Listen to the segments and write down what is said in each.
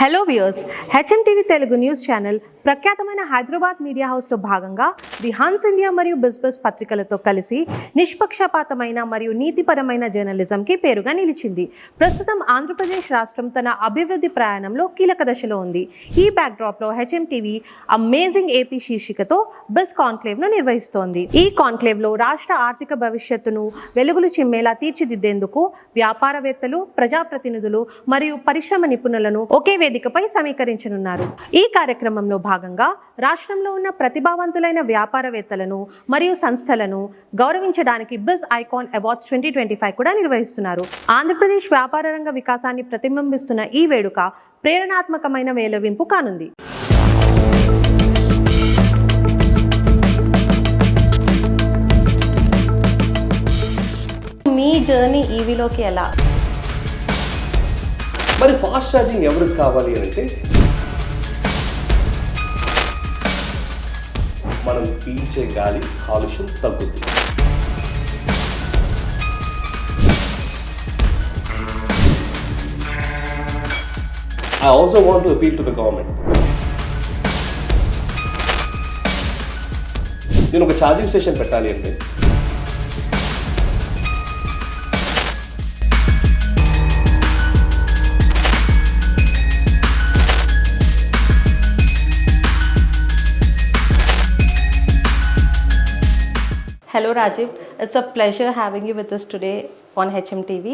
Hello viewers, HMTV Telugu news channel ప్రఖ్యాతమైన Hyderabad media హౌస్లో భాగంగా ది హన్స్ ఇండియా మరియు బిజ్బస్ పత్రికలతో కలిసి నిష్పక్షపాతమైన మరియు నీతిపరమైన జర్నలిజంకి పేరుగా నిలిచింది. ప్రస్తుతం ఆంధ్రప్రదేశ్ రాష్ట్రం తన అభివృద్ధి ప్రయాణంలో కీలక దశలో ఉంది. ఈ బ్యాక్డ్రాప్లో హెచ్ఎంటీవీ అమేజింగ్ ఏపీ శీర్షికతో బిజ్ కాన్క్లేవ్ను నిర్వహిస్తోంది. ఈ కాన్క్లేవ్లో రాష్ట్ర ఆర్థిక భవిష్యత్తును వెలుగులు చిమ్మేలా తీర్చిదిద్దేందుకు వ్యాపారవేత్తలు, ప్రజాప్రతినిధులు మరియు పరిశ్రమ నిపుణులను ఒకే వేదికపై సమీకరించనున్నారు. ఈ కార్యక్రమంలో భాగంగా రాష్ట్రంలో ఉన్న ప్రతిభావంతులైన వ్యాపారవేత్తలను మరియు సంస్థలను గౌరవించడానికి బిజ్ ఐకాన్ అవార్డ్స్ 2025 కూడా నిర్వహిస్తున్నారు. ఆంధ్రప్రదేశ్ వ్యాపార రంగ వికాసాన్ని ప్రతిబింబిస్తున్న ఈ వేడుక ప్రేరణాత్మకమైన మేళవింపు కానుంది. మీ జర్నీ ఈవీలోకి ఎలా? మరి ఫాస్ట్ ఛార్జింగ్ ఎవరికి కావాలి అంటే మనం పీల్చే గాలి కాలుష్యం తగ్గుతుంది. I also want to appeal to the government. నేను ఒక ఛార్జింగ్ స్టేషన్ పెట్టాలి అంటే Hello Rajiv, it's a pleasure having you with us today on HMTV.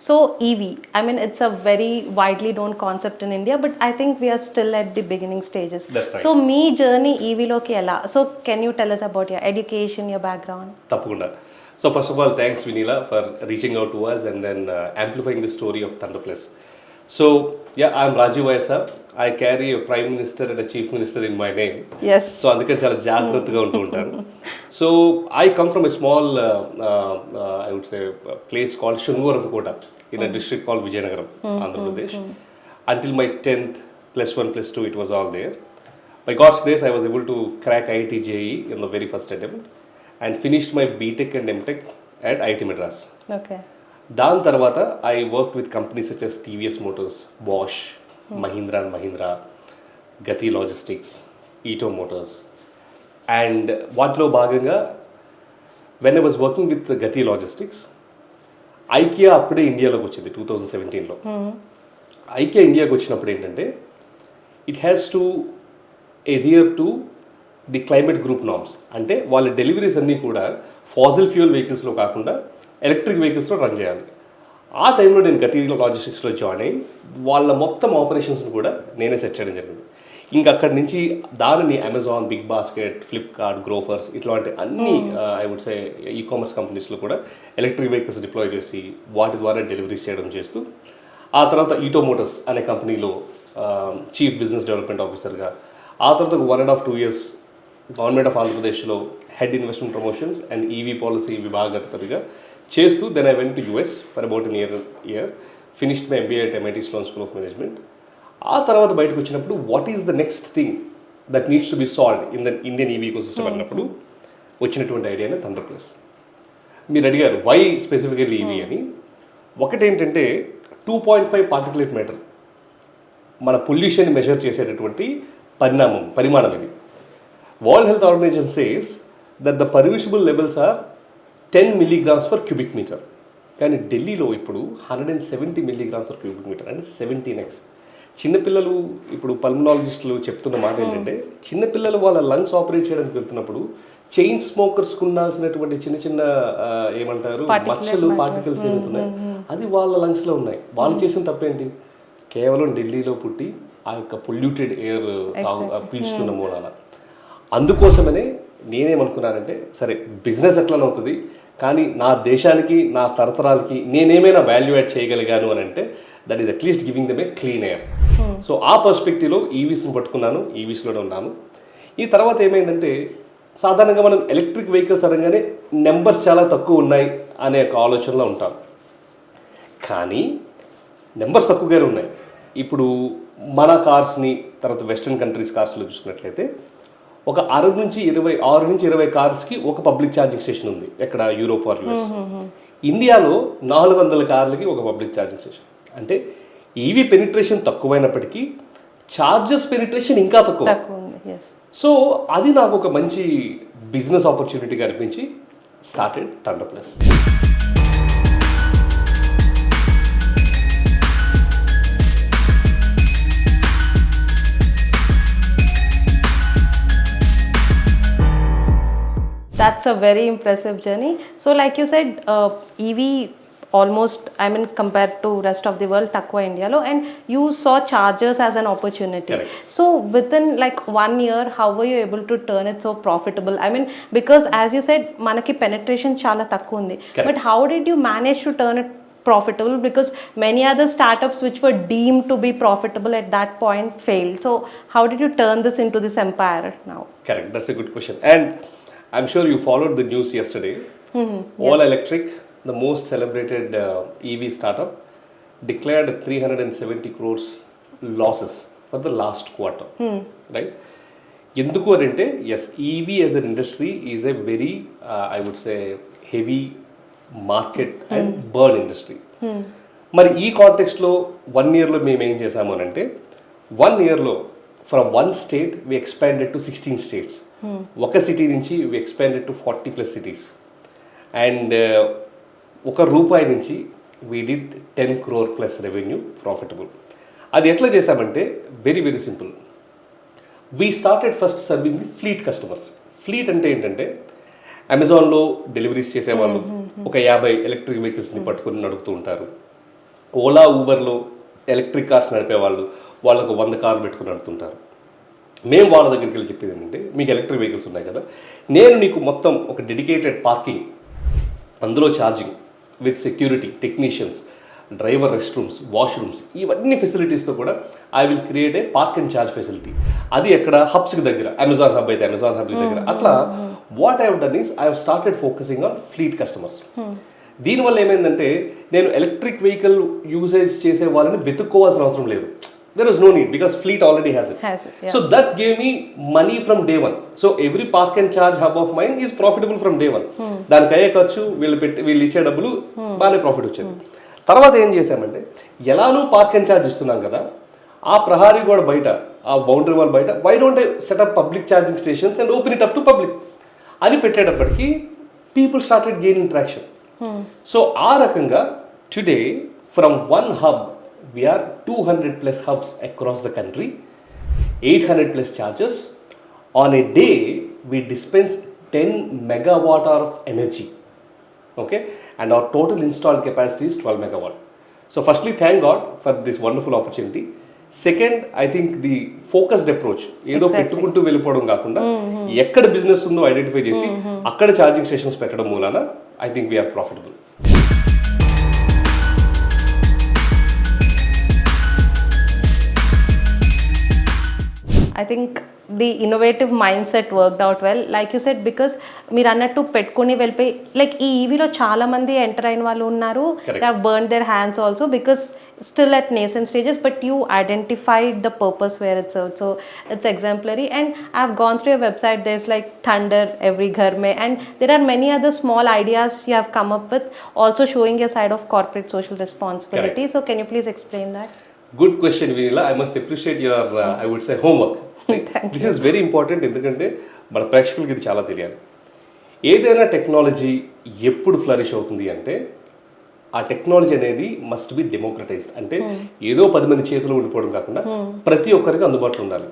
So EV, I mean it's a very widely known concept in India, but I think we are still at the beginning stages. That's right. So me journey EV loki ela. So can you tell us about your education, your background? Tapakunda. So first of all, thanks Vinila for reaching out to us and then amplifying the story of Thunder Plus. So yeah, I'm Rajiv Vaisar. I carry a Prime Minister and a Chief Minister in my name. Yes. So అందుకని చాలా జాగ్రత్తగా ఉంటూ ఉంటాను. So I come from a small, I would say, place called Shungoramkota in a district called Vijayanagaram, Andhra Pradesh. Until my 10th, +1, +2, it was all there. By God's grace, I was able to crack IIT JEE in the very first attempt and finished my BTech and MTech at IIT Madras. Okay. దాని తర్వాత I work with companies such as TVS Motors, Bosch, Mahindra and Mahindra, Gati logistics, ETO Motors. And వాటిలో భాగంగా when I was working with Gati logistics, IKEA అప్పుడే ఇండియాలోకి వచ్చింది 2017లో. IKEA ఇండియాకి వచ్చినప్పుడు ఏంటంటే it has to adhere to the climate group norms. అంటే వాళ్ళ డెలివరీస్ అన్నీ కూడా ఫాసిల్ ఫ్యూయల్ వెహికల్స్లో కాకుండా ఎలక్ట్రిక్ వెహికల్స్లో రన్ చేయాలి. ఆ టైంలో నేను గతి లాజిస్టిక్స్లో జాయిన్ అయ్యి వాళ్ళ మొత్తం ఆపరేషన్స్ని కూడా నేనే సెట్ చేయడం జరిగింది. ఇంకా అక్కడి నుంచి దానిని Amazon, big basket, Flipkart, Grofers ఇట్లాంటి అన్ని I would say e commerce కంపెనీస్లో కూడా ఎలక్ట్రిక్ వెహికల్స్ డిప్లాయ్ చేసి వాటి ద్వారా డెలివరీస్ చేయడం చేస్తూ, ఆ తర్వాత ఈటో మోటార్స్ అనే కంపెనీలో చీఫ్ బిజినెస్ డెవలప్మెంట్ ఆఫీసర్గా, ఆ తర్వాత 1.5-2 years గవర్నమెంట్ ఆఫ్ ఆంధ్రప్రదేశ్లో head investment promotions and EV policy విభాగాధిపతిగా చేస్తూ then I went to US for about an year, finished my MBA at MIT Sloan School of Management. ఆ తర్వాత బయటకు వచ్చినప్పుడు what is the next thing that needs to be solved in the Indian EV ecosystem అన్నప్పుడు వచ్చినటువంటి ఐడియానే thunder plus. మీరు అడిగారు why specifically EV అని. ఒకటేంటంటే 2.5 పార్టికులేట్ మ్యాటర్ మన పొల్యూషన్ మెజర్ చేసేటటువంటి పరిమాణం ఇది. World Health Organization says that the permissible levels are 10 milligrams per cubic meter. కానీ ఢిల్లీలో ఇప్పుడు 170 milligrams per cubic meter, అంటే 17x. చిన్నపిల్లలు ఇప్పుడు పల్మనాలజిస్టులు చెప్తున్న మాట ఏంటంటే చిన్నపిల్లలు వాళ్ళ లంగ్స్ ఆపరేట్ చేయడానికి వెళ్తున్నప్పుడు చైన్ స్మోకర్స్కి ఉండాల్సినటువంటి చిన్న చిన్న ఏమంటారు మచ్చలు, పార్టికల్స్ ఏమవుతున్నాయి అది వాళ్ళ లంగ్స్లో ఉన్నాయి. వాళ్ళు చేసిన తప్పేంటి? కేవలం ఢిల్లీలో పుట్టి ఆ యొక్క పొల్యూటెడ్ ఎయిర్ పీల్చుతున్న మూలాన. అందుకోసమనే నేనేమనుకున్నానంటే సరే బిజినెస్ ఎట్లనవుతుంది, కానీ నా దేశానికి, నా తరతరాలకి నేనేమైనా వాల్యూ యాడ్ చేయగలిగాను అని అంటే that is at least giving them A clean air. So ఆ పర్స్పెక్టివ్లో ఈవీస్ని పట్టుకున్నాను, ఈవీస్లోనే ఉన్నాను. ఈ తర్వాత ఏమైందంటే సాధారణంగా మనం ఎలక్ట్రిక్ వెహికల్స్ అనగానే నెంబర్స్ చాలా తక్కువ ఉన్నాయి అనే ఒక ఆలోచనలో ఉంటాం. కానీ నెంబర్స్ తక్కువగానే ఉన్నాయి. ఇప్పుడు మన కార్స్ని తర్వాత వెస్ట్రన్ కంట్రీస్ కార్స్లో చూసుకున్నట్లయితే ఒక 6 నుంచి 20 కార్స్కి ఒక పబ్లిక్ ఛార్జింగ్ స్టేషన్ ఉంది ఎక్కడ యూరోప్ ఆర్ యూఎస్. ఇండియాలో 400 కార్లకి ఒక పబ్లిక్ ఛార్జింగ్ స్టేషన్. అంటే ఈవీ పెనిట్రేషన్ తక్కువైనప్పటికీ చార్జెస్ పెనిట్రేషన్ ఇంకా తక్కువ. తక్కువ ఉంది. ఎస్. సో అది నాకు ఒక మంచి బిజినెస్ ఆపర్చునిటీగా అనిపించి started thunder plus. That's a very impressive journey. So like you said, EV almost, I mean, compared to rest of the world, takwa India lo, and you saw chargers as an opportunity. Correct. So within like 1 year, how were you able to turn it so profitable? I mean, because as you said, manaki penetration chala takku undi. Correct. But how did you manage to turn it profitable? Because many other startups which were deemed to be profitable at that point failed. So how did you turn this into this empire now? Correct, that's a good question. And I'm sure you followed the news yesterday. All Electric, the most celebrated EV startup, declared 370 crores losses for the last quarter. Right? Enduku ante, yes, EV as an industry is a very, I would say, heavy market and burn industry. మరి ఈ కాంటెక్స్ట్లో 1 yearలో మేము ఏం చేసాము అని అంటే 1 yearలో from 1 state we expanded to 16 states. ఒక city నుంచి we expanded to 40+ cities. And ₹1 నుంచి we did 10 crore plus revenue profitable. అది ఎట్లా చేసామంటే very very simple. We started first serving the fleet customers. Fleet అంటే ఏంటంటే అమెజాన్లో డెలివరీస్ చేసేవాళ్ళు ఒక 50 ఎలక్ట్రిక్ వెహికల్స్ని పట్టుకొని నడుపుతూ ఉంటారు. ఓలా ఊబర్లో ఎలక్ట్రిక్ కార్స్ నడిపేవాళ్ళు వాళ్ళకు 100 కార్లు పెట్టుకుని నడుపుతుంటారు. మేము వాళ్ళ దగ్గరికి వెళ్ళి చెప్పేది ఏంటంటే మీకు ఎలక్ట్రిక్ వెహికల్స్ ఉన్నాయి కదా, నేను నీకు మొత్తం ఒక డెడికేటెడ్ పార్కింగ్, అందులో charging with security, technicians, driver rest rooms, washrooms, ఇవన్నీ ఫెసిలిటీస్తో కూడా I will create a park and charge facility. అది ఎక్కడ హబ్స్కి దగ్గర, అమెజాన్ హబ్ అయితే అమెజాన్ హబ్ దగ్గర. అట్లా what I have done is I have started focusing on fleet customers. దీనివల్ల ఏమైందంటే నేను ఎలక్ట్రిక్ వెహికల్ యూసేజ్ చేసే వాళ్ళని వెతుక్కోవాల్సిన అవసరం లేదు. There was no need because fleet already has it. Yeah. So that gave me money from day one. So every park and charge hub of mine is profitable from day one. దానికి అయ్యే ఖర్చు వీళ్ళు ఇచ్చే డబ్బులు బాగానే profit వచ్చేది. తర్వాత ఏం చేసామంటే ఎలానూ పార్క్ అండ్ ఛార్జ్ ఇస్తున్నాం కదా, ఆ ప్రహారీ గోడ బయట, ఆ బౌండరీ వాల్ బయట why don't I set up public charging stations and open it up to public అని పెట్టేటప్పటికి people started gaining traction. So ఆ రకంగా today from 1 hub we are 200+ hubs across the country, 800+ chargers. On a day we dispense 10 megawatt of energy, okay, and our total installed capacity is 12 megawatt. So firstly thank God for this wonderful opportunity. Second, I think the focused approach, ఏదో పెట్టుకుంటూ వెళ్ళిపోవడం కాకుండా ఎక్కడ business ఉందో identify చేసి అక్కడ charging stations పెట్టడం మూలాన I think we are profitable. I think the innovative mindset worked out well. Like you said, because మీరు అన్నట్టు పెట్టుకుని వెళ్ళిపోయి లైక్ ఈ ఈవీలో చాలా మంది ఎంటర్ అయిన వాళ్ళు ఉన్నారు. They have burned their hands also because still at nascent stages, but you identified the purpose where it served. So it's exemplary. And I've gone through your website. There's like Thunder Every Ghar Mein, and there are many other small ideas you have come up with, also showing your side of corporate social responsibility. Correct. So can you please explain that? Good question, Vinila. I must appreciate your, I would say, homework. This is very important ఎందుకంటే మన ప్రేక్షకులకి ఇది చాలా తెలియాలి. ఏదైనా technology ఎప్పుడు flourish అవుతుంది అంటే ఆ టెక్నాలజీ అనేది మస్ట్ బి డెమోక్రటైజ్డ్. అంటే ఏదో 10 మంది చేతిలో ఉండిపోవడం కాకుండా ప్రతి ఒక్కరికి అందుబాటులో ఉండాలి.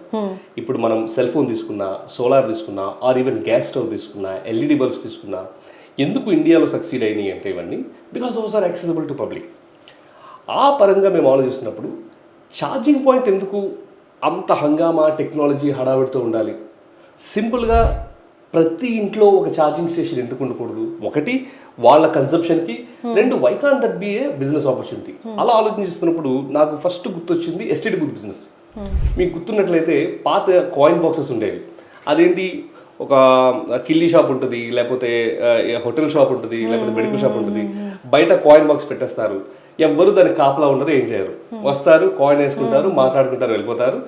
ఇప్పుడు మనం సెల్ ఫోన్ తీసుకున్నా, సోలార్ తీసుకున్నా, ఆర్ ఈవెన్ గ్యాస్ స్టవ్ తీసుకున్నా, ఎల్ఈడి బల్బ్స్ తీసుకున్నా, ఎందుకు ఇండియాలో సక్సీడ్ అయినాయి అంటే ఇవన్నీ because those are accessible to public. ఆ పరంగా మేము ఆలోచిస్తున్నప్పుడు ఛార్జింగ్ పాయింట్ ఎందుకు అంత హంగామా టెక్నాలజీ హడావిడితో ఉండాలి, సింపుల్గా ప్రతి ఇంట్లో ఒక ఛార్జింగ్ స్టేషన్ ఎందుకు ఉండకూడదు, ఒకటి వాళ్ళ కన్సంప్షన్కి, 2 why can't that be a business opportunity. అలా ఆలోచిస్తున్నప్పుడు నాకు ఫస్ట్ గుర్తొచ్చింది ఎస్టీడీ బూత్ బిజినెస్. మీకు గుర్తున్నట్లయితే పాత కాయిన్ బాక్సెస్ ఉండేవి. అదేంటి, ఒక కిల్లీ షాప్ ఉంటుంది, లేకపోతే హోటల్ షాప్ ఉంటుంది, లేకపోతే మెడికల్ షాప్ ఉంటుంది, బయట కాయిన్ బాక్స్ పెట్టేస్తారు, ఎవ్వరు దానికి కాపలా ఉండరు, ఏం చేయరు, వస్తారు, కాయిన్ వేసుకుంటారు, మాట్లాడుకుంటారు, వెళ్ళిపోతారు.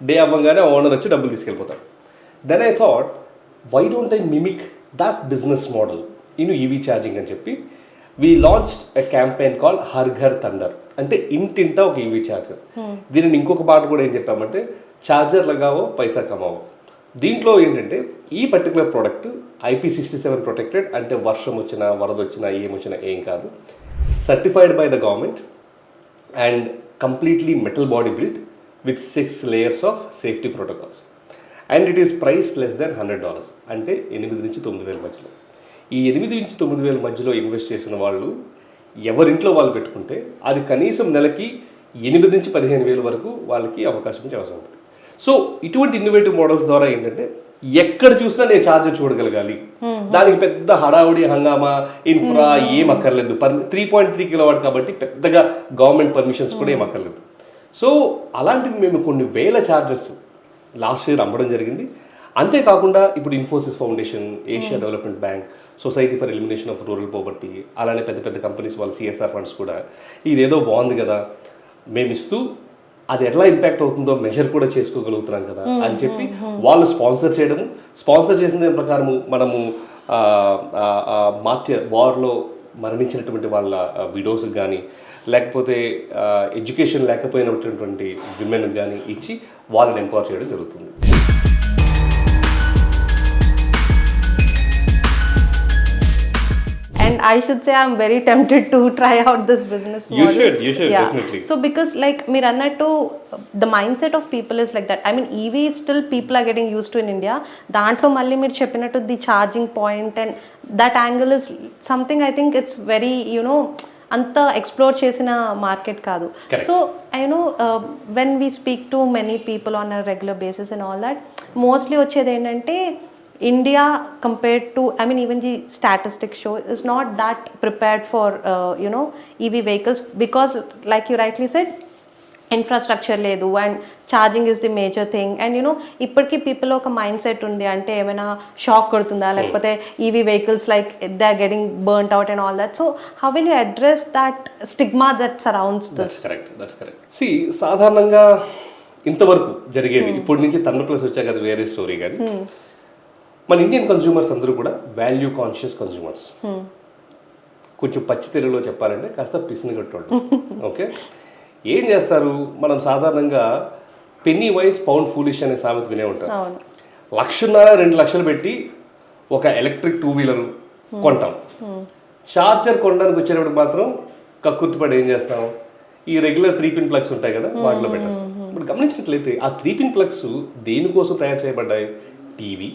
డే అవ్వగానే ఓనర్ వచ్చి డబ్బులు తీసుకెళ్ళిపోతారు. Then I thought why don't I mimic that business model in EV charging అని చెప్పి we launched a campaign called Har Ghar thunder. అంటే ఇంటింటా ఒక ఈవీ ఛార్జర్. దీనిని ఇంకొక మాట కూడా ఏం చెప్పామంటే ఛార్జర్ లగావో పైసా కమావో. దీంట్లో ఏంటంటే ఈ పర్టికులర్ ప్రోడక్ట్ IP67 ప్రొటెక్టెడ్, అంటే వర్షం వచ్చినా వరద వచ్చినా ఏమొచ్చినా ఏం కాదు, certified by the government and completely metal body built with 6 layers of safety protocols. And it is price less than $100, అంటే 8 నుంచి 9,000 మధ్యలో. ఈ 8 నుంచి 9,000 మధ్యలో ఇన్వెస్ట్ చేసిన వాళ్ళు ఎవరింట్లో వాళ్ళు పెట్టుకుంటే అది కనీసం నెలకి 8 నుంచి 15,000 వరకు వాళ్ళకి అవకాశం ఇచ్చే అవసరం ఉంటుంది. సో ఇటువంటి ఇన్నోవేటివ్ మోడల్స్ ద్వారా ఏంటంటే ఎక్కడ చూసినా నేను ఛార్జర్ చూడగలగాలి, దానికి పెద్ద హడావుడి హంగామా ఇన్ఫ్రా ఏం అక్కర్లేదు. 3.3 kW కాబట్టి పెద్దగా గవర్నమెంట్ పర్మిషన్స్ కూడా ఏం అక్కర్లేదు. సో అలాంటివి మేము కొన్ని వేల ఛార్జెస్ లాస్ట్ ఇయర్ అమ్మడం జరిగింది. అంతేకాకుండా ఇప్పుడు Infosys foundation, Asia development bank, society for elimination of rural poverty, అలానే పెద్ద పెద్ద కంపెనీస్ వాళ్ళ CSR ఫండ్స్ కూడా ఇదేదో బాగుంది కదా మేము ఇస్తూ అది ఎట్లా ఇంపాక్ట్ అవుతుందో మెజర్ కూడా చేసుకోగలుగుతున్నాం కదా అని చెప్పి వాళ్ళు స్పాన్సర్ చేయడము, స్పాన్సర్ చేసిన దాని ప్రకారము మనము వార్లో మరణించినటువంటి వాళ్ళ విడోస్కి కానీ లేకపోతే ఎడ్యుకేషన్ లేకపోయినటువంటి విమెన్కి కానీ ఇచ్చి వాళ్ళని ఎంపవర్ చేయడం జరుగుతుంది. And I should say I'm very tempted to try out this business model. You should definitely. So because like meer annattu the mindset of people is like that. I mean EV is still people are getting used to in India. Dantlo malli meer cheppinattu the charging point and that angle is something I think it's very అంత explore చేసిన market కాదు. So when we speak to many people on a regular basis and all that mostly వచ్చేది ఏంటంటే India compared to, I mean even the statistics show is not that prepared for EV vehicles because like you rightly said infrastructure లేదు and charging is the major thing. And ఇప్పటికీ people ఒక mindset ఉంది అంటే ఏమైనా shock కొడుతుందా లేకపోతే EV vehicles like they are getting burnt out and all that. So how will you address that stigma that surrounds this? That's correct. See సాధారణంగా ఇంతవరకు జరిగేది, ఇప్పటి నుంచి థండర్ ప్లస్ వచ్చాక అది వేరే స్టోరీ. కానీ మన ఇండియన్ కన్స్యూమర్స్ అందరూ కూడా వాల్యూ కాన్షియస్ కన్స్యూమర్స్. కొంచెం పచ్చి తెలుగులో చెప్పాలంటే కాస్త పిసినగట్టోళ్ళు. ఓకే, ఏం చేస్తారు, మనం సాధారణంగా పెన్నీ వైస్ పౌండ్ ఫూలిష్ అనే సామెత వినే ఉంటారు. 1,50,000 2 లక్షలు పెట్టి ఒక ఎలక్ట్రిక్ 2-wheeler కొంటాం. చార్జర్ కొనడానికి వచ్చేటప్పుడు మాత్రం కక్కుర్తిపడి ఏం చేస్తాం, ఈ రెగ్యులర్ 3-pin ప్లగ్స్ ఉంటాయి కదా వాటిలో పెట్టేస్తాం. ఇప్పుడు గమనించినట్లయితే ఆ 3-pin ప్లగ్స్ దేనికోసం తయారు చేయబడ్డాయి? TV,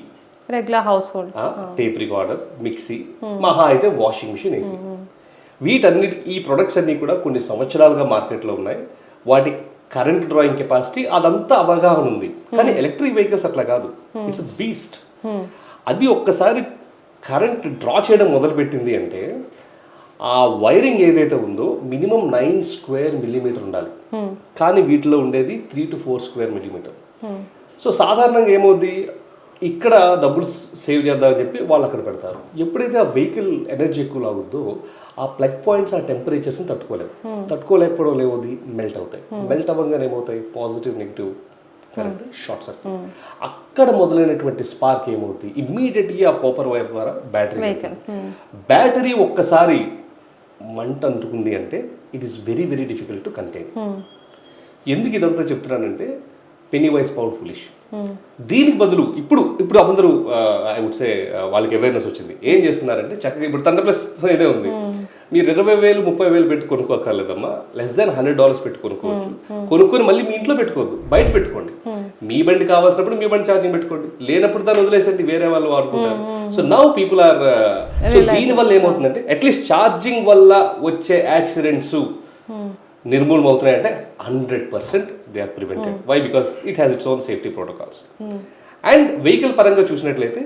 regular house hold, tape recorder, mixie, మహా అయితే వాషింగ్ మిషన్, ఏసీ. వీటన్నిటి ఈ ప్రొడక్ట్స్ అన్నీ కూడా కొన్ని సంవత్సరాలుగా మార్కెట్లో ఉన్నాయి. వాటి కరెంట్ డ్రాయింగ్ కెపాసిటీ అదంతా అవగాహన ఉంది. కానీ ఎలక్ట్రిక్ వెహికల్స్ అట్లా కాదు, ఇట్స్ బీస్ట్. అది ఒక్కసారి కరెంట్ డ్రా చేయడం మొదలుపెట్టింది అంటే ఆ వైరింగ్ ఏదైతే ఉందో మినిమం 9 square millimeter ఉండాలి. కానీ వీటిలో ఉండేది 3 to 4 square millimeter. సో సాధారణంగా ఏమవుద్ది, ఇక్కడ డబ్బులు సేవ్ చేద్దామని చెప్పి వాళ్ళు అక్కడ పెడతారు. ఎప్పుడైతే ఆ వెహికల్ ఎనర్జీ ఎక్కువ లాగుద్దో ఆ ప్లగ్ పాయింట్స్ ఆ టెంపరేచర్స్ని తట్టుకోలేకపోవడం ఏమవుతుంది, మెల్ట్ అవుతాయి. మెల్ట్ అవ్వగానే ఏమవుతాయి, positive negative current short circuit. అక్కడ మొదలైనటువంటి స్పార్క్ ఏమవుతుంది, ఇమ్మీడియట్గా ఆ కాపర్ వైర్ ద్వారా బ్యాటరీ ఒక్కసారి మంట అంటుకుంది అంటే it is very very difficult to contain. ఎందుకు ఇదంతా చెప్తున్నానంటే పెనీ వైస్ పౌండ్ ఫులిష్. దీనికి బదులు ఇప్పుడు అందరూ ఐ వుడ్ సే వాళ్ళకి అవేర్నెస్ వచ్చింది. ఏం చేస్తున్నారంటే చక్కగా ఇప్పుడు థండర్ ప్లస్ ఇదే ఉంది, మీరు 20,000 30,000 పెట్టి కొనుక్కోక్కర్లేదమ్మా, లెస్ దాన్ $100 పెట్టి కొనుక్కోవచ్చు. కొనుక్కొని మళ్ళీ మీ ఇంట్లో పెట్టుకోవద్దు, బయట పెట్టుకోండి. మీ బండి కావాల్సినప్పుడు మీ బండి ఛార్జింగ్ పెట్టుకోండి, లేనప్పుడు దాన్ని వదిలేసండి, వేరే వాళ్ళు వాడుకుంటారు. So now people are so దీని వల్ల ఏమవుతుందంటే అట్లీస్ట్ ఛార్జింగ్ వల్ల వచ్చే యాక్సిడెంట్స్ నిర్మూలన అవుతున్నాయంటే 100% they are prevented. Why? Because it has its own safety protocols. And vehicle పరంగా చూసినట్లయితే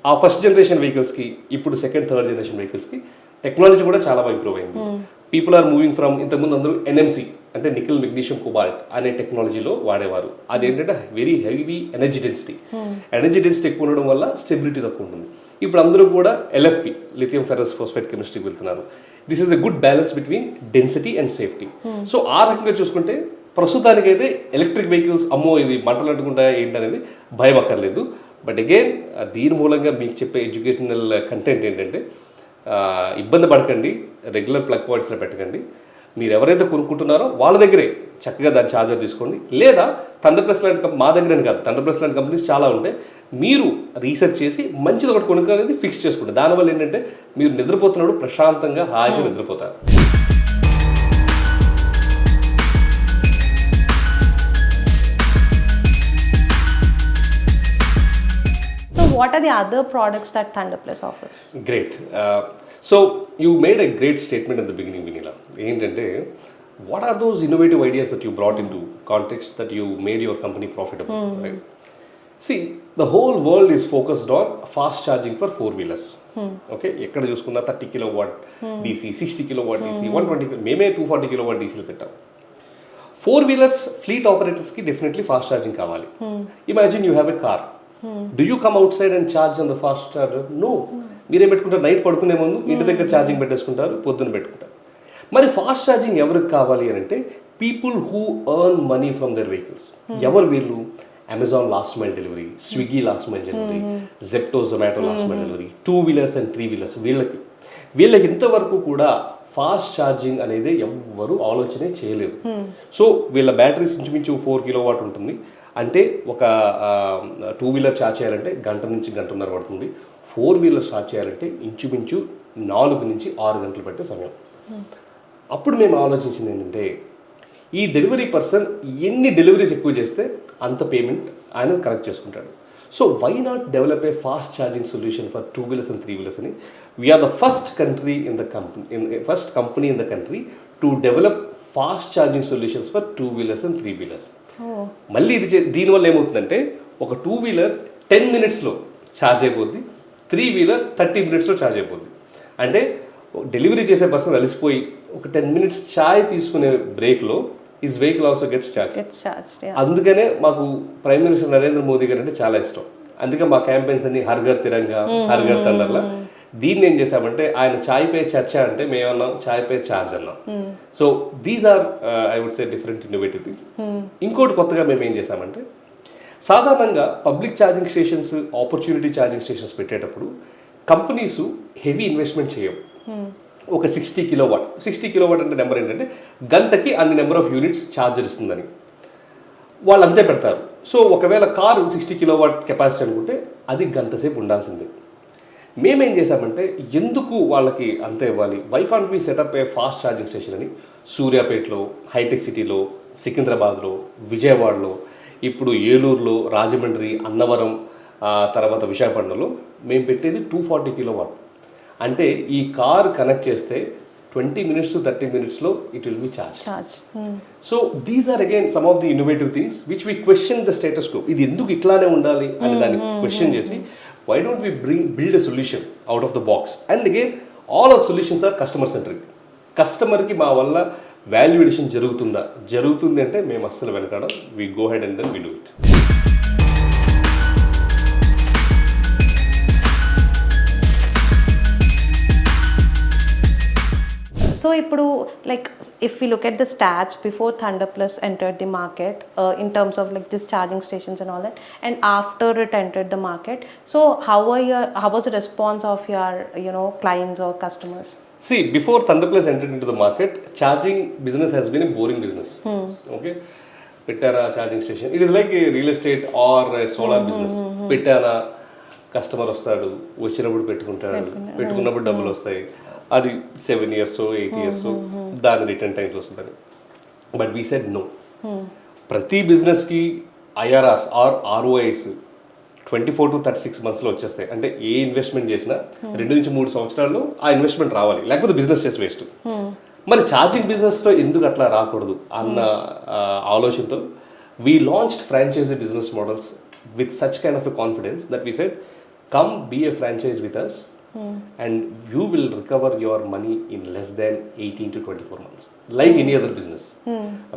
ఆ ఫస్ట్ జనరేషన్ వెహికల్స్కి ఇప్పుడు సెకండ్ థర్డ్ జనరేషన్ వెహికల్స్కి టెక్నాలజీ కూడా చాలా ఇంప్రూవ్ అయింది. పీపుల్ ఆర్ మూవింగ్ ఫ్రమ్, ఇంతకుముందు అందరూ NMC అంటే నికెల్ మెగ్నీషియం కోబాల్ట్ అనే టెక్నాలజీలో వాడేవారు. అదేంటంటే వెరీ హెవీ ఎనర్జీ డెన్సిటీ ఎక్కువ ఉండడం వల్ల స్టెబిలిటీ తక్కువ ఉంటుంది. ఇప్పుడు అందరూ కూడా LFP లిథియం ఫెరస్ ఫాస్ఫేట్ కెమిస్ట్రీకి వెళ్తున్నారు. This is a good balance between density and safety. So ఆ రకంగా చూసుకుంటే ప్రస్తుతానికైతే ఎలక్ట్రిక్ వెహికల్స్ అమ్మో ఇది మంటలు అంటుకుంటాయా ఏంటనేది భయం అక్కర్లేదు. బట్ అగైన్ దీని మూలంగా మీకు చెప్పే ఎడ్యుకేషనల్ కంటెంట్ ఏంటంటే ఇబ్బంది పడకండి, రెగ్యులర్ ప్లగ్ పాయింట్స్లో పెట్టకండి. మీరు ఎవరైతే కొనుక్కుంటున్నారో వాళ్ళ దగ్గరే చక్కగా దాని ఛార్జర్ తీసుకోండి. లేదా థండర్ ప్లస్ లాంటి మా దగ్గరని కాదు, థండర్ ప్లస్ లాంటి కంపెనీస్ చాలా ఉంటాయి. మీరు రీసెర్చ్ చేసి మంచిది ఒకటి కొనుక్కోనేది ఫిక్స్ చేసుకుంటారు. దానివల్ల ఏంటంటే మీరు నిద్రపోతున్నప్పుడు ప్రశాంతంగా హాయిగా నిద్రపోతారు. So what are the other products that Thunder Plus offers? Great. So you made a great statement at the beginning, Vinila. ఏంటంటే what are those innovative ideas that you brought into context that you made your company profitable, right? See, the whole world is focused on fast charging for four-wheelers. Okay, ఎక్కడ చూసుకున్నా 30 kilowatt DC, 60 kilowatt DC, 120, మేమే 240 kilowatt DCలు పెట్టాం. Four-wheelers fleet operators కి definitely fast charging కావాలి. Imagine you have a car. Do you come outside and charge on the fast charger? No. మీరేం పెట్టుకుంటారు? Night పడుకునే ముందు ఇంటి దగ్గర ఛార్జింగ్ పెట్టేసుకుంటారు, పొద్దున్న పెట్టుకుంటారు. మరి ఫాస్ట్ ఛార్జింగ్ ఎవరికి కావాలి అని అంటే people who earn money from their vehicles. ఎవరు వీళ్ళు? Amazon last mile delivery, Swiggy last mile delivery, Zepto, Zomato last mile delivery, 2-wheelers and 3-wheelers, వీళ్ళకి ఇంతవరకు కూడా ఫాస్ట్ ఛార్జింగ్ అనేది ఎవ్వరు ఆలోచనే చేయలేదు. సో వీళ్ళ బ్యాటరీస్ ఇంచుమించు 4 kilowatt ఉంటుంది. అంటే ఒక 2-wheeler ఛార్జ్ చేయాలంటే గంట నుంచి గంటన్నర పడుతుంది. 4-wheeler ఛార్జ్ చేయాలంటే ఇంచుమించు 4 నుంచి 6 గంటలు పట్టే సమయం. అప్పుడు మేము ఆలోచించింది ఏంటంటే ఈ డెలివరీ పర్సన్ ఎన్ని డెలివరీస్ ఎక్కువ చేస్తే అంత పేమెంట్ ఆయన కలెక్ట్ చేసుకుంటాడు. So why not develop a fast charging solution for 2-wheelers and 3-wheelers అని we are the first company in the country to develop fast charging solutions for 2-wheelers and 3-wheelers. మళ్ళీ దీనివల్ల ఏమవుతుందంటే ఒక 2-wheeler 10 minutesలో ఛార్జ్ అయిపోద్ది, 3-wheeler 30 minutesలో charge అయిపోద్ది. అంటే delivery చేసే person అలసిపోయి ఒక 10 minutes ఛాయ్ తీసుకునే బ్రేక్లో his vehicle also gets charge. అందుకనే మాకు ప్రైమ్ మినిస్టర్ నరేంద్ర మోదీ గారు అంటే చాలా ఇష్టం. అందుకే మా క్యాంపెయిన్స్ అన్ని హర్ ఘర్ తిరంగా, హర్ ఘర్ థండర్లా. దీన్ని ఏం చేసామంటే ఆయన ఛాయ్ పే చర్చ అంటే మేమన్నాం ఛాయ్ పే ఛార్జ్ అన్నాం. So these are I would say different innovative things. ఇంకోటి కొత్తగా మేము ఏం చేసామంటే సాధారణంగా public charging stations, opportunity charging stations పెట్టేటప్పుడు కంపెనీస్ హెవీ ఇన్వెస్ట్మెంట్ చేయవు. ఒక 60 kilowatt అంటే నెంబర్ ఏంటంటే గంటకి అన్ని నెంబర్ ఆఫ్ యూనిట్స్ ఛార్జర్ ఇస్తుందని వాళ్ళు అంతే పెడతారు. సో ఒకవేళ కారు 60 kilowatt కెపాసిటీ అనుకుంటే అది గంట సేపు ఉండాల్సిందే. మేమేం చేసామంటే ఎందుకు వాళ్ళకి అంతే ఇవ్వాలి, why can't we set up a fast charging station అని సూర్యాపేటలో, హైటెక్ సిటీలో, సికింద్రాబాద్లో, విజయవాడలో, ఇప్పుడు ఏలూరులో, రాజమండ్రి, అన్నవరం, తర్వాత విశాఖపట్నంలో మేము పెట్టేది 240 kilowatt. అంటే ఈ కార్ కనెక్ట్ చేస్తే 20 minutes to 30 minutesలో it will be charge. So these are again some of the innovative things which we question the status quo. ఇది ఎందుకు ఇట్లానే ఉండాలి అని దాన్ని క్వశ్చన్ చేసి why don't we build a solution out of the box. And again all of solutions are customer centric. కస్టమర్కి మా వల్ల వాల్యూ ఎడిషన్ జరుగుతుంది అంటే మేము అస్సలు వెనకాడం. We go ahead and then we do it. So ఇప్పుడు like if we look at the stats before Thunder Plus entered the market in terms of like this charging stations and all that, and after it entered the market, so how was the response of your clients or customers? See, before Thunder Plus entered into the market, charging business has been a boring business. Okay, పెట్టారా charging station, it is like A real estate or solar business. పెట్టారా customer వస్తాడు, వచ్చినప్పుడు పెట్టుకున్నప్పుడు డబ్బులు వస్తాయి, అది 7 years 8 years దాని return times వస్తుందని. But we said no. ప్రతి బిజినెస్కి IRRs ఆర్ ROIs 24 to 36 monthsలో వచ్చేస్తాయి. అంటే ఏ ఇన్వెస్ట్మెంట్ చేసినా 2 నుంచి 3 సంవత్సరాల్లో ఆ ఇన్వెస్ట్మెంట్ రావాలి, లేకపోతే బిజినెస్ చేసి వేస్ట్. మరి ఛార్జింగ్ బిజినెస్లో ఎందుకు అట్లా రాకూడదు అన్న ఆలోచనతో we launched franchisee business models with such kind of a confidence that we said come be a franchise with us and you will recover your money in less than 18 to 24 months, like any other business.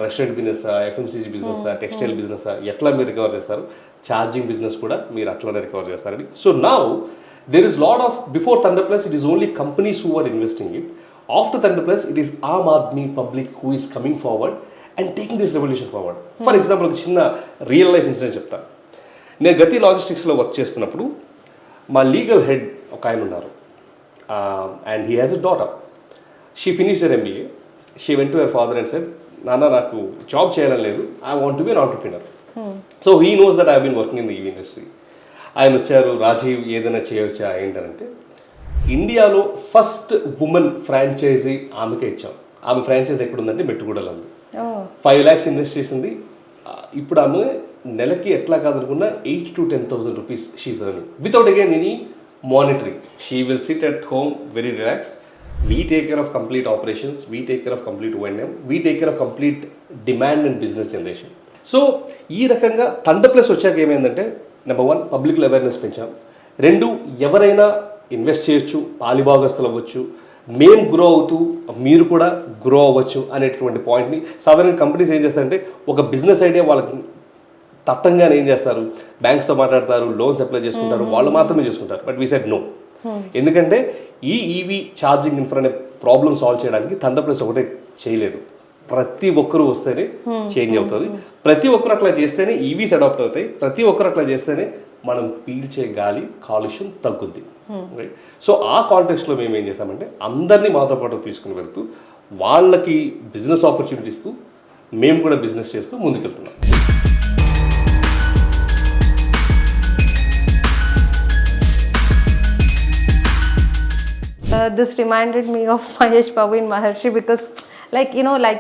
Restaurant business, FMCG business, textile business, ఎట్లా మీరు recover చేస్తారు, charging business కూడా మీరు అట్లానే recover చేస్తారని. So now there is lot of, before Thunder Plus it is only companies who are investing it. After Thunder Plus it is Aam Aadmi public who is coming forward and taking this revolution forward. For example, ఒక చిన్న real life incident చెప్తా. నేను గతి లాజిస్టిక్స్లో work చేస్తున్నప్పుడు మా legal head ఒక ఆయన ఉన్నారు, and he has a daughter. She finished her MBA she went to her father and said, నాన్న నాకు జాబ్ చేయాలని లేదు, I want to be an entrepreneur. So he knows that I been working in the EV industry. ఆయన వచ్చారు, రాజీవ్ ఏదైనా చేయవచ్చా ఏంటంటే, ఇండియాలో ఫస్ట్ ఉమెన్ ఫ్రాంచైజీ ఆమెకే ఇచ్చాం. ఆమె ఫ్రాంచైజీ ఎక్కడుందంటే మెట్టుగూడలో ఉంది. 5 lakhs ఇన్వెస్ట్ చేసింది. ఇప్పుడు ఆమె నెలకి ఎట్లా కాదనుకున్నా 8,000 to 10,000 rupees she is earning without again any monitoring. She will sit at home very relaxed. We take care of complete operations, we take care of complete O&M, we take care of complete demand and business generation. So ఈ రకంగా thunder plus వచ్చాక ఏమైందంటే, number 1 public awareness పెంచాం. 2 ఎవరైనా invest చేయొచ్చు, పాలిభాగస్తులు అవ్వచ్చు, మేము grow అవుతూ మీరు కూడా గ్రో అవ్వచ్చు అనేటువంటి పాయింట్ని సాధారణ కంపెనీస్ ఏం చేస్తారంటే, ఒక బిజినెస్ ఐడియా వాళ్ళకి తట్టంగానే ఏం చేస్తారు, బ్యాంక్స్తో మాట్లాడతారు, లోన్స్ అప్లై చేసుకుంటారు, వాళ్ళు మాత్రమే చేసుకుంటారు. But we said no. ఎందుకంటే ఈ ఈవీ ఛార్జింగ్ ఇన్ఫ్రా అనే ప్రాబ్లమ్ సాల్వ్ చేయడానికి థండర్ ప్లస్ ఒకటే చేయలేదు. ప్రతి ఒక్కరు వస్తేనే చేంజ్ అవుతుంది, ప్రతి ఒక్కరు అట్లా చేస్తేనే ఈవీస్ అడాప్ట్ అవుతాయి, ప్రతి ఒక్కరు అట్లా చేస్తేనే మనం పీల్చే గాలి కాలుష్యం తగ్గుద్ది. రైట్. సో ఆ కాంటెక్స్లో మేము ఏం చేసామంటే, అందరినీ మాతో పాటు తీసుకుని వెళ్తూ వాళ్ళకి బిజినెస్ ఆపర్చునిటీ ఇస్తూ మేము కూడా బిజినెస్ చేస్తూ ముందుకెళ్తున్నాం. This reminded me of Mahesh Babu in Maharshi because, like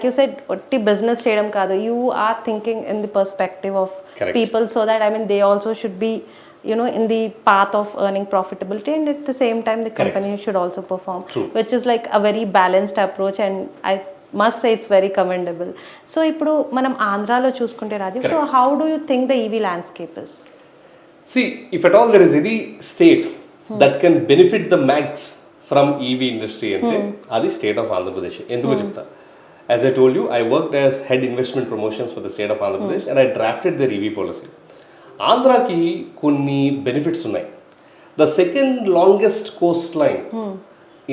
you said, otti business cheyadam kaadu. You are thinking in the perspective of Correct. people, so that they also should be, in the path of earning profitability, and at the same time the company should also perform. True. Which is like a very balanced approach, and I must say it's very commendable. So ఇప్పుడు మనం ఆంధ్రాలో చూసుకుంటే Rajiv, so how do you think the EV landscape is? See, if at all there is any state that can benefit the max from EV industry అంటే అది state of Andhra Pradesh. ఎందుకో చెప్తా. As I told you, I worked as head investment promotions for the state of Andhra Pradesh and I drafted their EV policy. ఆంధ్రాకి కొన్ని benefits ఉన్నాయి. The second longest coast line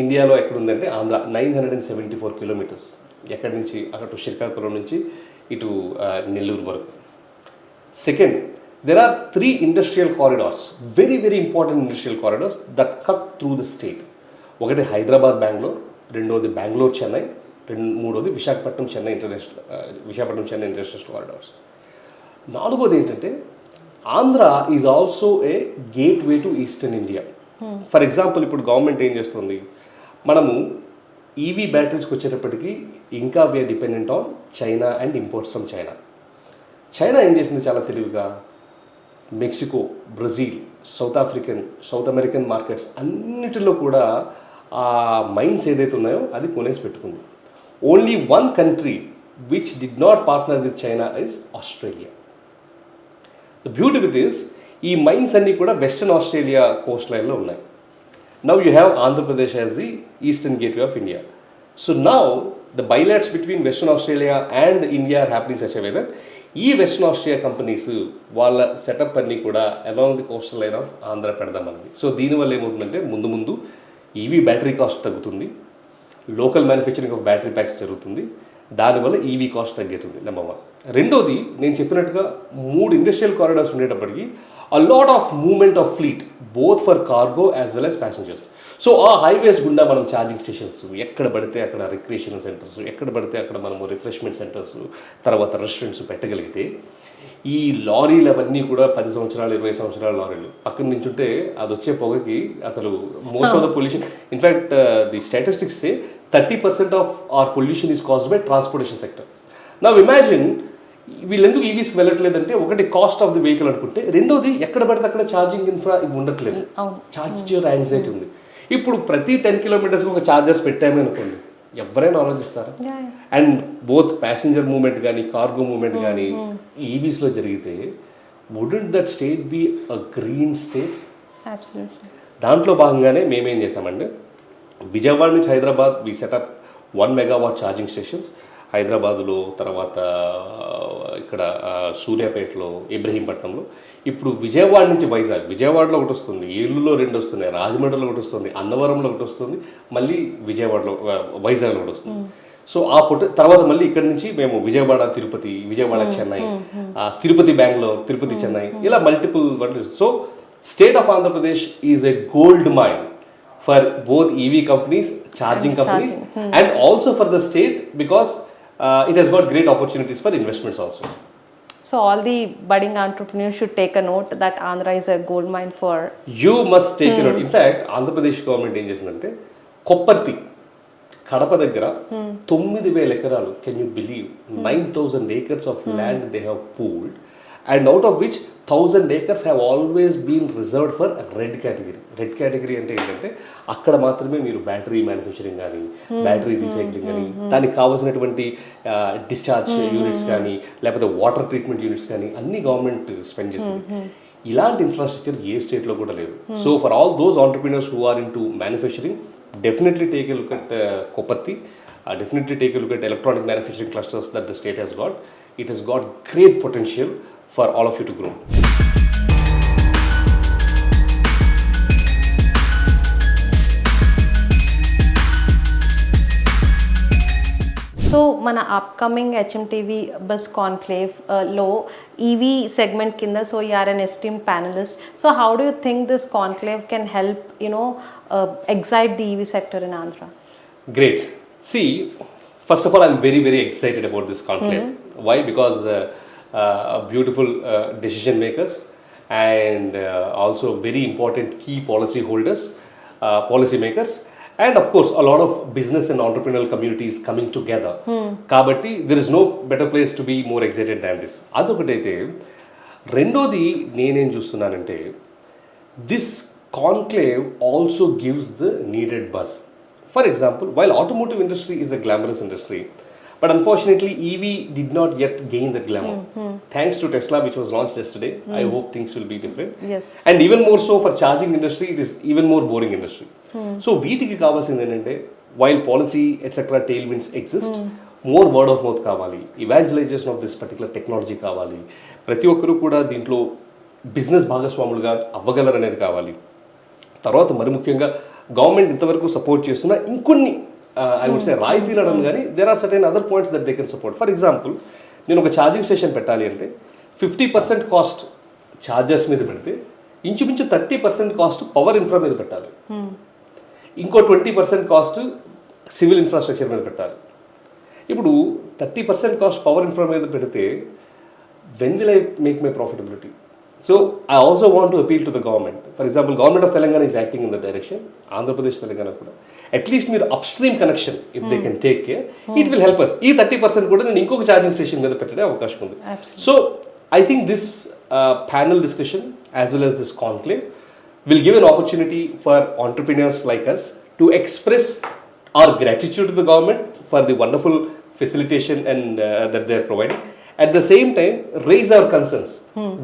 ఇండియాలో ఎక్కడుందంటే Andhra, 974 kilometers. ఎక్కడి నుంచి, అక్కడ శ్రీకాకుళం నుంచి ఇటు నెల్లూరు వరకు. Second, there are 3 industrial corridors, very very important industrial corridors that cut through the state. ఒకటి హైదరాబాద్ బెంగళూరు, రెండోది బెంగళూరు చెన్నై, మూడోది విశాఖపట్నం చెన్నై ఇంటర్నేషనల్ కారిడార్స్. నాలుగోది ఏంటంటే, Andhra is also a gateway to eastern India. For example, ఇప్పుడు గవర్నమెంట్ ఏం చేస్తుంది, మనము ఈవీ బ్యాటరీస్కి వచ్చేటప్పటికి ఇంకా we are dependent on China and imports from China. China ఏం చేసింది చాలా తెలివిగా, Mexico, Brazil, South American markets అన్నిటిలో కూడా ఆ మైన్స్ ఏదైతే ఉన్నాయో అది కొనేసి పెట్టుకుంది. Only 1 country which did not partner with China is Australia. The beauty with this, ఈ మైన్స్ అన్నీ కూడా వెస్టర్న్ ఆస్ట్రేలియా కోస్ట్ లైన్లో ఉన్నాయి. Now you have Andhra Pradesh as the eastern gateway of India. So now the bilats between Western Australia and India are happening such a way that ఈ western Australia companies వాళ్ళ setup అన్నీ కూడా along the coastal line of Andhra పెడదామన్నది. So దీనివల్ల ఏమవుతుందంటే, ముందు EV battery cost తగ్గుతుంది, local manufacturing of battery packs జరుగుతుంది, దానివల్ల ఈవీ కాస్ట్ తగ్గుతుంది. నెంబర్ 1. రెండోది, నేను చెప్పినట్టుగా 3 ఇండస్ట్రియల్ కారిడార్స్ ఉండేటప్పటికి a lot of movement of fleet both for cargo as well as passengers. So ఆ హైవేస్ గుండా మనం ఛార్జింగ్ స్టేషన్స్ ఎక్కడ పడితే అక్కడ, రిక్రియేషనల్ సెంటర్స్ ఎక్కడ పడితే అక్కడ మనము రిఫ్రెష్మెంట్ సెంటర్స్, తర్వాత రెస్టారెంట్స్ పెట్టగలిగితే, ఈ లారీలు అవన్నీ కూడా 10 సంవత్సరాలు 20 సంవత్సరాల లారీలు పక్కన నించుంటే అది వచ్చే పొగకి అసలు most of the pollution, in fact the statistics say 30% of our pollution is caused by transportation sector. Now imagine, వీళ్ళెందుకు ఈవీస్కి వెళ్ళట్లేదంటే, ఒకటి కాస్ట్ ఆఫ్ ది వెహికల్ అనుకుంటే, రెండోది ఎక్కడ పడితే అక్కడ ఛార్జింగ్ ఇన్ఫ్రా ఉండట్లేదు, ఛార్జర్ యాంగ్జైటీ ఉంది. ఇప్పుడు ప్రతి 10 kilometers ఒక ఛార్జర్స్ పెట్టామే అనుకోండి, ఎవరైనా ఆలోచిస్తారా? అండ్ బోత్ ప్యాసింజర్ మూవ్మెంట్ కానీ కార్గో మూవ్మెంట్ కానీ ఈవీస్లో జరిగితే, wouldn't that state be a green state? దాంట్లో భాగంగానే మేమేం చేసామంటే, విజయవాడ నుంచి హైదరాబాద్ వి సెటప్ 1 megawatt ఛార్జింగ్ స్టేషన్స్. హైదరాబాదులో, తర్వాత ఇక్కడ సూర్యాపేటలో, ఇబ్రహీంపట్నంలో. ఇప్పుడు విజయవాడ నుంచి వైజాగ్, విజయవాడలో ఒకటి వస్తుంది, ఏలూరులో 2 వస్తున్నాయి, రాజమండ్రిలో ఒకటి వస్తుంది, అన్నవరంలో ఒకటి వస్తుంది, మళ్ళీ విజయవాడలో వైజాగ్లో ఒకటి వస్తుంది. సో ఆ తర్వాత మళ్ళీ ఇక్కడ నుంచి మేము విజయవాడ తిరుపతి, విజయవాడ చెన్నై, తిరుపతి బెంగళూరు, తిరుపతి చెన్నై, ఇలా multiple. So state of Andhra Pradesh is a gold mine for both EV companies, charging companies, and also for the state because it has got great opportunities for investments also. So all the budding entrepreneurs should take a note that Andhra is a gold mine for. You must take a note. In fact, Andhra Pradesh government ఏం చేసిందంటే కొప్పర్తి కడప దగ్గర 9,000 ఎకరాలు, can you believe, 9,000 acres of land they have pooled, and out of which 1,000 acres have always been reserved for red category. Red category అంటే ఏంటంటే అక్కడ మాత్రమే మీరు battery manufacturing కానీ, బ్యాటరీ రీసైక్లింగ్ కానీ, దానికి కావాల్సినటువంటి డిశ్చార్జ్ యూనిట్స్ కానీ, లేకపోతే వాటర్ ట్రీట్మెంట్ యూనిట్స్ కానీ అన్ని గవర్నమెంట్ స్పెండ్ చేసింది. ఇలాంటి ఇన్ఫ్రాస్ట్రక్చర్ ఏ స్టేట్లో కూడా లేదు. So for all those entrepreneurs who are into manufacturing, definitely take a look at Kopatti. Definitely take a look at electronic manufacturing clusters that the state has got. It has got great potential for all of you to grow. So మన upcoming HMTV bus conclave లో EV segment కింద, so you are an esteemed panelist. So how do you think this conclave can help excite the EV sector in Andhra? Great. See, first of all, I'm very, very excited about this conclave. Why? Because beautiful decision makers and also very important key policy holders, policy makers, and of course a lot of business and entrepreneurial communities coming together. Kabatti, there is no better place to be more excited than this. Adokataithe rendodi nenem chustunanante, this conclave also gives the needed buzz. For example, while automotive industry is a glamorous industry, but unfortunately EV did not yet gain that glamour. Thanks to Tesla, which was launched yesterday, I hope things will be different. Yes. And even more so for charging industry, it is even more boring industry. So వీటికి కావాల్సింది ఏంటంటే, while policy etc tailwinds exist, more word of mouth కావాలి, evangelization of this particular technology కావాలి, ప్రతి ఒక్కరు కూడా దీంట్లో business భాగస్వాములుగా అవ్వగలరనేది కావాలి. తర్వాత మరి ముఖ్యంగా గవర్నమెంట్ ఇంతవరకు సపోర్ట్ చేస్తున్న ఇంకొన్ని ఐ వుడ్ సే రాయితీలు అనడం కానీ, there are certain other points that they can support. For example, నేను ఒక ఛార్జింగ్ స్టేషన్ పెట్టాలి అంటే 50% కాస్ట్ ఛార్జర్స్ మీద పెడితే ఇంచుమించు 30% కాస్ట్ పవర్ ఇన్ఫ్రా మీద పెట్టాలి, ఇంకో 20% కాస్ట్ సివిల్ ఇన్ఫ్రాస్ట్రక్చర్ మీద పెట్టాలి. ఇప్పుడు 30% కాస్ట్ పవర్ ఇన్ఫ్రా మీద పెడితే when will I make my profitability? So I also want to appeal to the government. For example, government of Telangana is acting in that direction. Andhra Pradesh, Telangana kuda. At least మీరు upstream connection, if they can take care, it will help us. ఈ 30% కూడా నేను ఇంకొక charging station మీద పెట్టే అవకాశం ఉంది. So I think this panel discussion as well as this conclave will give an opportunity for entrepreneurs like us to express our gratitude to the government for the wonderful facilitation and that they are providing. At the same time, raise our concerns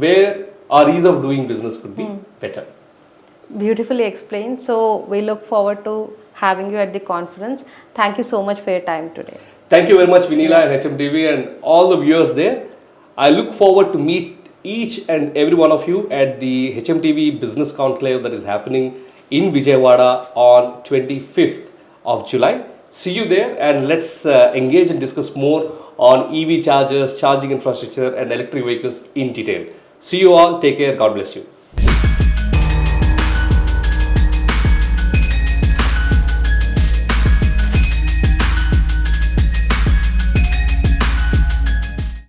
where our ease of doing business could be better. Beautifully explained. So we look forward to having you at the conference. Thank you so much for your time today. Thank you very much, Vinila and HMTV and all the viewers there. I look forward to meet each and every one of you at the HMTV Business Conclave that is happening in Vijayawada on 25th of July. See you there and let's engage and discuss more on EV chargers, charging infrastructure and electric vehicles in detail. See you all. Take care. God bless you.